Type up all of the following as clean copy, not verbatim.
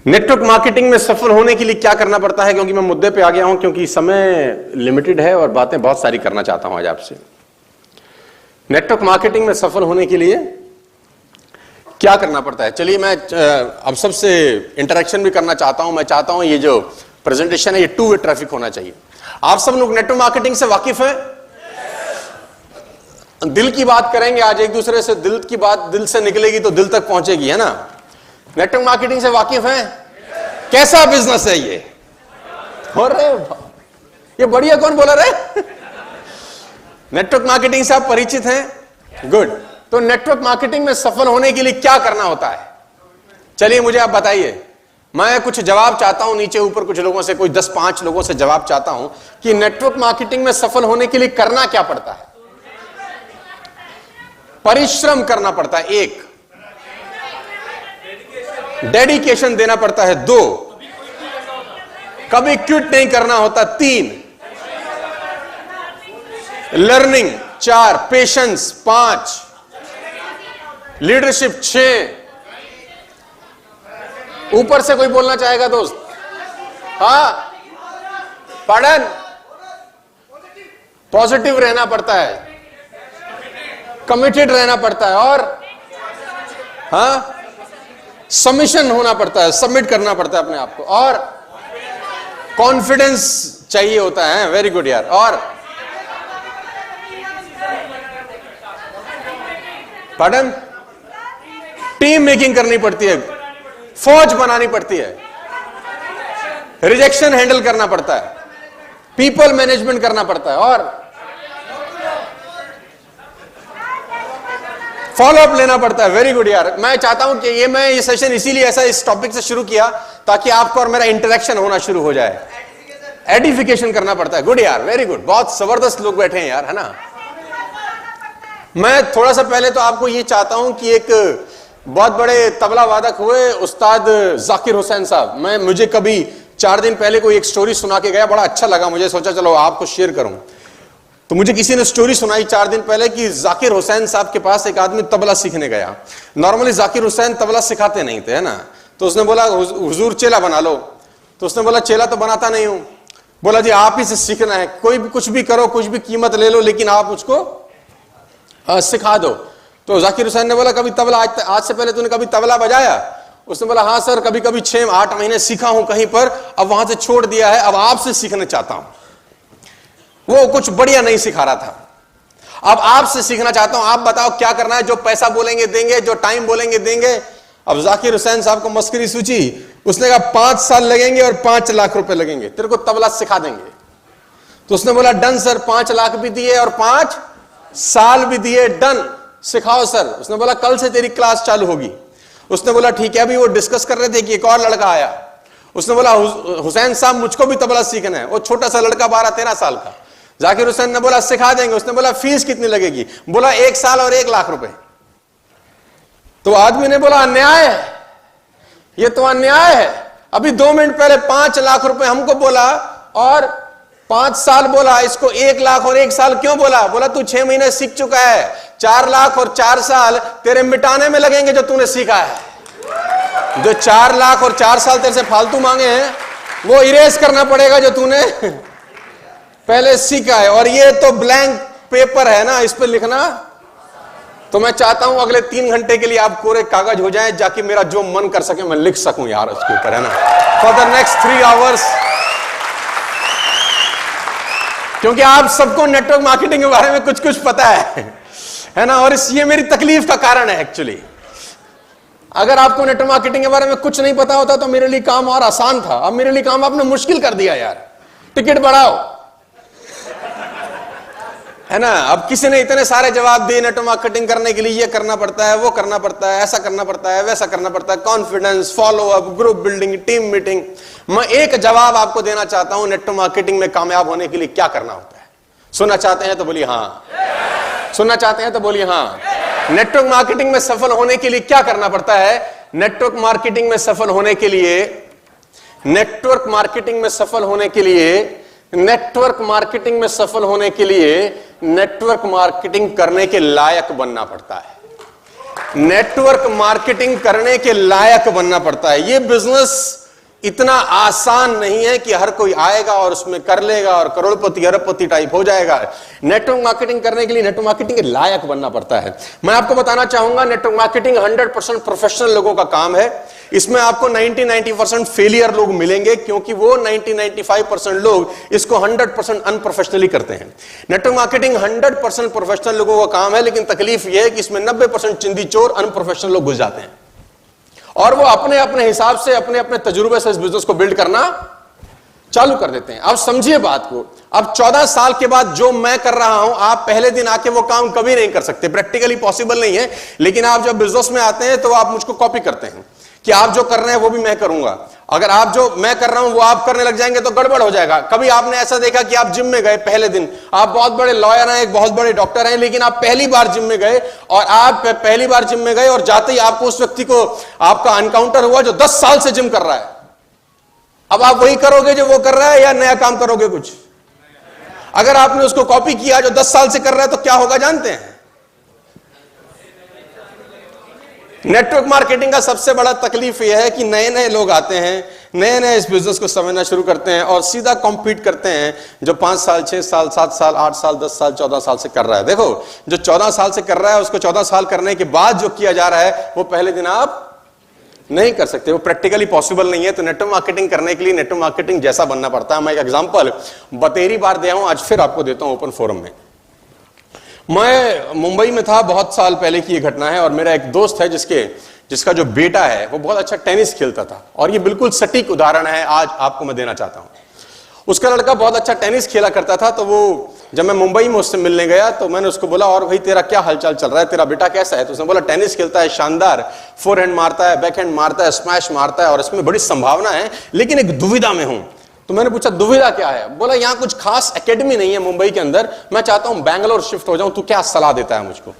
Network marketing में सफल होने के लिए क्या करना पड़ता है, क्योंकि मैं मुद्दे पे आ गया हूं, क्योंकि समय लिमिटेड है और बातें बहुत सारी करना चाहता हूं आज आपसे। नेटवर्क मार्केटिंग में सफल होने के लिए क्या करना पड़ता है, चलिए मैं अब सबसे इंटरेक्शन भी करना चाहता हूं। मैं चाहता हूं ये जो प्रेजेंटेशन है ये टू वे ट्रैफिक होना चाहिए। आप सब लोग नेटवर्क मार्केटिंग से वाकिफ हैं? दिल की बात करेंगे आज एक दूसरे से, दिल की बात दिल से निकलेगी तो दिल तक पहुंचेगी, है ना। नेटवर्क मार्केटिंग से वाकिफ हैं? कैसा बिजनेस है ये? अरे ये बढ़िया, कौन बोला रहे? नेटवर्क मार्केटिंग से आप परिचित हैं? गुड। तो नेटवर्क मार्केटिंग में सफल होने के लिए क्या करना होता है, चलिए मुझे आप बताइए। मैं कुछ जवाब चाहता हूं नीचे ऊपर कुछ लोगों से, कोई 10-5 लोगों से जवाब चाहता हूं कि नेटवर्क मार्केटिंग में सफल होने के लिए करना क्या पड़ता है। परिश्रम करना पड़ता है, 1 डेडिकेशन देना पड़ता है, 2 कभी क्विट नहीं करना होता, 3 लर्निंग, 4 पेशेंस, 5 लीडरशिप, 6 ऊपर से कोई बोलना चाहेगा दोस्त? हाँ, पढ़न, पॉजिटिव रहना पड़ता है, कमिटेड रहना पड़ता है, और हाँ सबमिशन होना पड़ता है, सबमिट करना पड़ता है अपने आप को, और कॉन्फिडेंस चाहिए होता है। वेरी गुड यार। और पढ़न, टीम मेकिंग करनी पड़ती है, फौज बनानी पड़ती है, रिजेक्शन हैंडल करना पड़ता है, पीपल मैनेजमेंट करना पड़ता है, और फॉलोअप लेना पड़ता है। वेरी गुड यार। मैं चाहता हूं कि मैं ये सेशन इसीलिए ऐसा इस टॉपिक से शुरू किया ताकि आपको और मेरा इंटरेक्शन होना शुरू हो जाए। एडिफिकेशन करना पड़ता है। गुड यार, वेरी गुड। बहुत जबरदस्त लोग बैठे हैं यार, है ना। मैं थोड़ा सा पहले तो आपको ये चाहता हूं कि एक बहुत बड़े तबला वादक हुए उस्ताद जाकिर हुसैन साहब, मुझे कभी 4 दिन पहले कोई एक स्टोरी सुना के गया, बड़ा अच्छा लगा मुझे, सोचा चलो आपको शेयर करूं। तो मुझे किसी ने स्टोरी सुनाई 4 दिन पहले कि जाकिर हुसैन साहब के पास एक आदमी तबला सीखने गया। नॉर्मली जाकिर हुसैन तबला सिखाते नहीं थे, है ना। तो उसने बोला हुजूर चेला बना लो। तो उसने बोला चेला तो बनाता नहीं हूं। बोला जी आप ही से सीखना है, कोई भी कुछ भी करो, कुछ भी कीमत ले लो, लेकिन आप मुझको सिखा दो। तो जाकिर हुसैन ने बोला कभी तबला आज से पहले तूने कभी तबला बजाया? उसने बोला हाँ सर, कभी कभी 6-8 महीने सीखा हूं कहीं पर, अब वहां से छोड़ दिया है, अब आपसे सीखना चाहता हूं। वो कुछ बढ़िया नहीं सिखा रहा था, अब आपसे सीखना चाहता हूं, आप बताओ क्या करना है, जो पैसा बोलेंगे देंगे, जो टाइम बोलेंगे देंगे। अब जाकिर हुसैन साहब को मस्करी सूझी, उसने कहा 5 साल लगेंगे और 5 लाख रुपए लगेंगे, तेरे को तबला सिखा देंगे। तो उसने बोला डन सर, 5 लाख भी दिए और 5 साल भी दिए, डन, सिखाओ सर। उसने बोला कल से तेरी क्लास चालू होगी। उसने बोला ठीक है। अभी वो डिस्कस कर रहे थे कि एक और लड़का आया। उसने बोला हुसैन साहब मुझको भी तबला सीखना है। वो छोटा सा लड़का 12-13 साल का। जाकिर हुसैन ने बोला सिखा देंगे। उसने बोला फीस कितनी लगेगी? बोला 1 साल और 1 लाख रुपए। तो आदमी ने बोला अन्याय है, ये तो अन्याय है। अभी 2 मिनट पहले 5 लाख रुपए हमको बोला और 5 साल बोला, इसको 1 लाख और 1 साल क्यों बोला? बोला तू 6 महीने सीख चुका है, 4 लाख और 4 साल तेरे मिटाने में लगेंगे जो तूने सीखा है। जो 4 लाख और 4 साल तेरे से फालतू मांगे हैं वो इरेज करना पड़ेगा जो तूने पहले सीखा है। और ये तो ब्लैंक पेपर है ना, इस पर लिखना। तो मैं चाहता हूं अगले 3 घंटे के लिए आप कोरे कागज हो जाएं, जाकि मेरा जो मन कर सके मैं लिख सकूं यार उसके ऊपर, है ना, फॉर द नेक्स्ट 3 आवर्स। क्योंकि आप सबको नेटवर्क मार्केटिंग के बारे में कुछ कुछ पता है ना। और ये मेरी तकलीफ का कारण है एक्चुअली। अगर आपको नेटवर्क मार्केटिंग के बारे में कुछ नहीं पता होता तो मेरे लिए काम और आसान था। अब मेरे लिए काम आपने मुश्किल कर दिया यार। टिकट बढ़ाओ, है ना। अब किसी ने इतने सारे जवाब दिए नेटवर्क मार्केटिंग करने के लिए, ये करना पड़ता है, वो करना पड़ता है, ऐसा करना पड़ता है, वैसा करना पड़ता है, confidence, follow up, group building, team meeting. मैं एक जवाब आपको देना चाहता हूं, नेटवर्क मार्केटिंग में कामयाब होने के लिए क्या करना होता है। सुनना चाहते हैं तो बोलिए हाँ, सुनना चाहते हैं तो बोलिए हाँ। नेटवर्क मार्केटिंग में सफल होने के लिए क्या करना पड़ता है? नेटवर्क मार्केटिंग में सफल होने के लिए, नेटवर्क मार्केटिंग में सफल होने के लिए, नेटवर्क मार्केटिंग में सफल होने के लिए नेटवर्क मार्केटिंग करने के लायक बनना पड़ता है। नेटवर्क मार्केटिंग करने के लायक बनना पड़ता है। ये बिजनेस इतना आसान नहीं है कि हर कोई आएगा और उसमें कर लेगा और करोड़पति अरबपति टाइप हो जाएगा। नेटवर्क मार्केटिंग करने के लिए नेटवर्क मार्केटिंग के लायक बनना पड़ता है। मैं आपको बताना चाहूंगा, नेटवर्क मार्केटिंग 100% प्रोफेशनल लोगों का काम है। इसमें आपको 90-90% फेलियर लोग मिलेंगे, क्योंकि वो 90-95% लोग इसको 100% अनप्रोफेशनली करते हैं। नेटवर्क मार्केटिंग 100% प्रोफेशनल लोगों का काम है, लेकिन तकलीफ यह है कि इसमें 90% चिंदी चोर अनप्रोफेशनल लोग घुस जाते हैं और वो अपने अपने हिसाब से, अपने अपने तजुर्बे से इस बिजनेस को बिल्ड करना चालू कर देते हैं। अब समझिए बात को, अब 14 साल के बाद जो मैं कर रहा हूं, आप पहले दिन आके वो काम कभी नहीं कर सकते, प्रैक्टिकली पॉसिबल नहीं है। लेकिन आप जब बिजनेस में आते हैं तो आप मुझको कॉपी करते हैं कि आप जो कर रहे हैं वो भी मैं करूंगा। अगर आप जो मैं कर रहा हूं वो आप करने लग जाएंगे तो गड़बड़ हो जाएगा। कभी आपने ऐसा देखा कि आप जिम में गए, पहले दिन आप बहुत बड़े लॉयर हैं, एक बहुत बड़े डॉक्टर हैं, लेकिन आप पहली बार जिम में गए और आप पहली बार जिम में गए और जाते ही आपको उस व्यक्ति को आपका एनकाउंटर हुआ जो 10 साल से जिम कर रहा है। अब आप वही करोगे जो वो कर रहा है या नया काम करोगे कुछ? अगर आपने उसको कॉपी किया जो 10 साल से कर रहा है तो क्या होगा जानते हैं? नेटवर्क मार्केटिंग का सबसे बड़ा तकलीफ यह है कि नए नए लोग आते हैं, नए नए इस बिजनेस को समझना शुरू करते हैं और सीधा कॉम्पीट करते हैं जो 5 साल 6 साल 7 साल 8 साल 10 साल 14 साल से कर रहा है। देखो, जो 14 साल से कर रहा है उसको 14 साल करने के बाद जो किया जा रहा है वो पहले दिन आप नहीं कर सकते, वो प्रैक्टिकली पॉसिबल नहीं है। तो नेटवर्क मार्केटिंग करने के लिए नेटवर्क मार्केटिंग जैसा बनना पड़ता है। मैं एक एग्जांपल बतेरी बार दिया हूं, आज फिर आपको देता हूं ओपन फोरम में। मैं मुंबई में था, बहुत साल पहले की ये घटना है, और मेरा एक दोस्त है जिसका जो बेटा है वो बहुत अच्छा टेनिस खेलता था, और ये बिल्कुल सटीक उदाहरण है आज आपको मैं देना चाहता हूं। उसका लड़का बहुत अच्छा टेनिस खेला करता था, तो वो जब मैं मुंबई में उससे मिलने गया तो मैंने उसको बोला, और भाई तेरा क्या हालचाल चल रहा है, तेरा बेटा कैसा है? तो उसने बोला टेनिस खेलता है, शानदार, फोरहैंड मारता है, बैकहैंड मारता है, स्मैश मारता है और इसमें बड़ी संभावना है, लेकिन एक दुविधा में हूं। तो मैंने पूछा दुविधा क्या है? बोला यहां कुछ खास एकेडमी नहीं है मुंबई के अंदर, मैं चाहता हूं बैंगलोर शिफ्ट हो जाऊं, तू क्या सलाह देता है मुझको?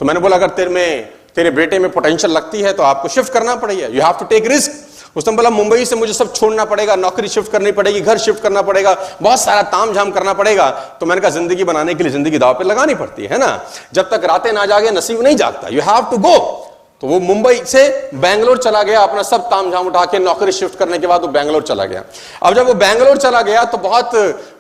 तो मैंने बोला अगर तेरे बेटे में पोटेंशियल लगती है तो आपको शिफ्ट करना पड़ेगा, you have to take risk. उसने बोला मुंबई से मुझे सब छोड़ना पड़ेगा, नौकरी शिफ्ट करनी पड़ेगी, घर शिफ्ट करना पड़ेगा, बहुत सारा तामझाम करना पड़ेगा। तो मैंने कहा जिंदगी बनाने के लिए जिंदगी दांव पे लगानी पड़ती है ना, जब तक रातें ना जागे नसीब नहीं जागता, यू हैव टू गो। तो वो मुंबई से बैंगलोर चला गया, अपना सब तामझाम उठा के नौकरी शिफ्ट करने के बाद वो बैंगलोर चला गया। अब जब वो बैंगलोर चला गया तो बहुत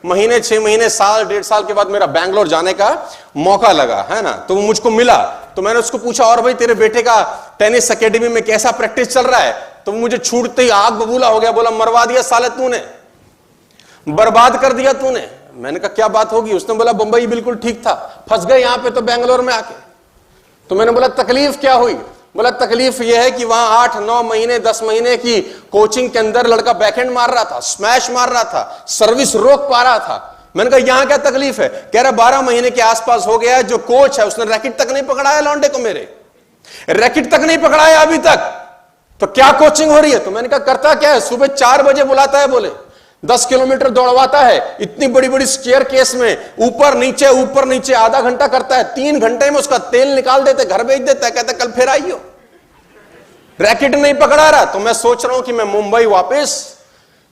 महीने 6 महीने साल 1.5 साल के बाद मेरा बैंगलोर जाने का मौका लगा, है ना। तो वो मुझको मिला, तो मैंने उसको पूछा और भाई तेरे बेटे का टेनिस एकेडमी में कैसा प्रैक्टिस चल रहा है? तो मुझे छूटते ही आग बबूला हो गया, बोला मरवा दिया साले तूने, बर्बाद कर दिया तूने। मैंने कहा क्या बात होगी? उसने बोला बंबई बिल्कुल ठीक था, फंस गए यहां पे तो बैंगलोर में आके। तो मैंने बोला तकलीफ क्या हुई? बोला तकलीफ यह है कि वहां 8-9 महीने 10 महीने की कोचिंग के अंदर लड़का बैकहैंड मार रहा था, स्मैश मार रहा था, सर्विस रोक पा रहा था। मैंने कहा यहां क्या तकलीफ है? कह रहा 12 महीने के आसपास हो गया, जो कोच है उसने रैकेट तक नहीं पकड़ाया लौंडे को, मेरे रैकेट तक नहीं पकड़ाया अभी तक, तो क्या कोचिंग हो रही है? तो मैंने कहा करता क्या है, सुबह 4 बजे बुलाता है, बोले 10 किलोमीटर दौड़वाता है, इतनी बड़ी बड़ी स्टेयर केस में ऊपर नीचे आधा घंटा करता है, 3 घंटे में उसका तेल निकाल देते, घर भेज देता है, कहता कल फिर आइयो। रैकेट नहीं पकड़ा रहा। तो मैं सोच रहा हूं कि मैं मुंबई वापस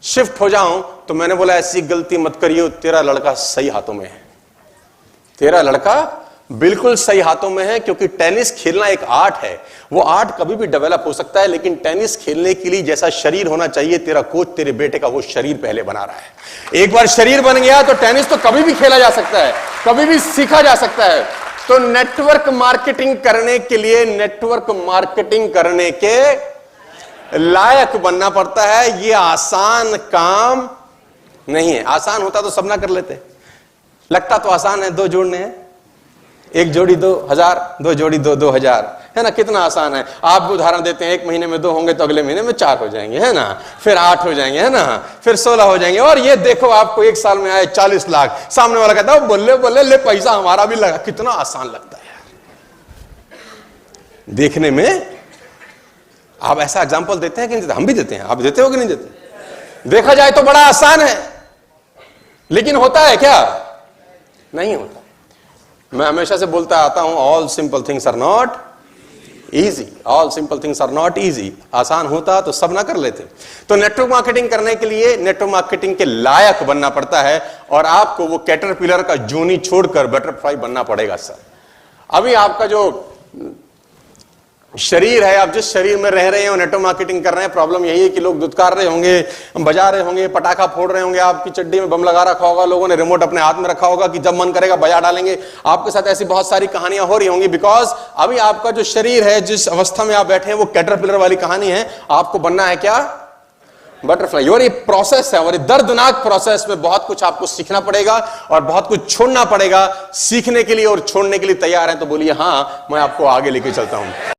शिफ्ट हो जाऊं। तो मैंने बोला ऐसी गलती मत करियो, तेरा लड़का सही हाथों में है, तेरा लड़का बिल्कुल सही हाथों में है, क्योंकि टेनिस खेलना एक आर्ट है, वो आर्ट कभी भी डेवलप हो सकता है, लेकिन टेनिस खेलने के लिए जैसा शरीर होना चाहिए, तेरा कोच तेरे बेटे का वो शरीर पहले बना रहा है। एक बार शरीर बन गया तो टेनिस तो कभी भी खेला जा सकता है, कभी भी सीखा जा सकता है। तो नेटवर्क मार्केटिंग करने के लिए नेटवर्क मार्केटिंग करने के लायक बनना पड़ता है। ये आसान काम नहीं है। आसान होता तो सब ना कर लेते, लगता तो आसान है, 2 जोड़ने हैं, 1 जोड़ी 2000, 2 जोड़ी 2000, है ना, कितना आसान है। आप भी उदाहरण देते हैं, 1 महीने में 2 होंगे तो अगले महीने में 4 हो जाएंगे, है ना, फिर 8 हो जाएंगे, है ना, फिर 16 हो जाएंगे, और ये देखो आपको 1 साल में आए 40 लाख। सामने वाला कहता है बोले बोले ले पैसा हमारा भी लगा। कितना आसान लगता है यार देखने में। आप ऐसा एग्जाम्पल देते हैं कि नहीं देते? हम भी देते हैं, आप देते हो कि नहीं देते? देखा जाए तो बड़ा आसान है, लेकिन होता है क्या? नहीं होता। मैं हमेशा से बोलता आता हूं all simple things are not easy, all simple things are not easy. आसान होता तो सब ना कर लेते। तो नेटवर्क मार्केटिंग करने के लिए नेटवर्क मार्केटिंग के लायक बनना पड़ता है, और आपको वो कैटरपिलर का जूनी छोड़कर बटरफ्लाई बनना पड़ेगा। सर अभी आपका जो शरीर है, आप जिस शरीर में रह रहे हो, नेटवर्क मार्केटिंग कर रहे हैं, प्रॉब्लम यही है कि लोग दुत्कार रहे होंगे, बजा रहे होंगे, पटाखा फोड़ रहे होंगे, आपकी चड्डी में बम लगा रखा होगा, लोगों ने रिमोट अपने हाथ में रखा होगा कि जब मन करेगा बजा डालेंगे। आपके साथ ऐसी बहुत सारी कहानियां हो रही होंगी, बिकॉज अभी आपका जो शरीर है, जिस अवस्था में आप बैठे हैं, वो कैटरपिलर वाली कहानी है। आपको बनना है क्या? बटरफ्लाई। और ये प्रोसेस है, और ये दर्दनाक प्रोसेस में बहुत कुछ आपको सीखना पड़ेगा और बहुत कुछ छोड़ना पड़ेगा। सीखने के लिए और छोड़ने के लिए तैयार हैं तो बोलिए हाँ, मैं आपको आगे लेके चलता हूं।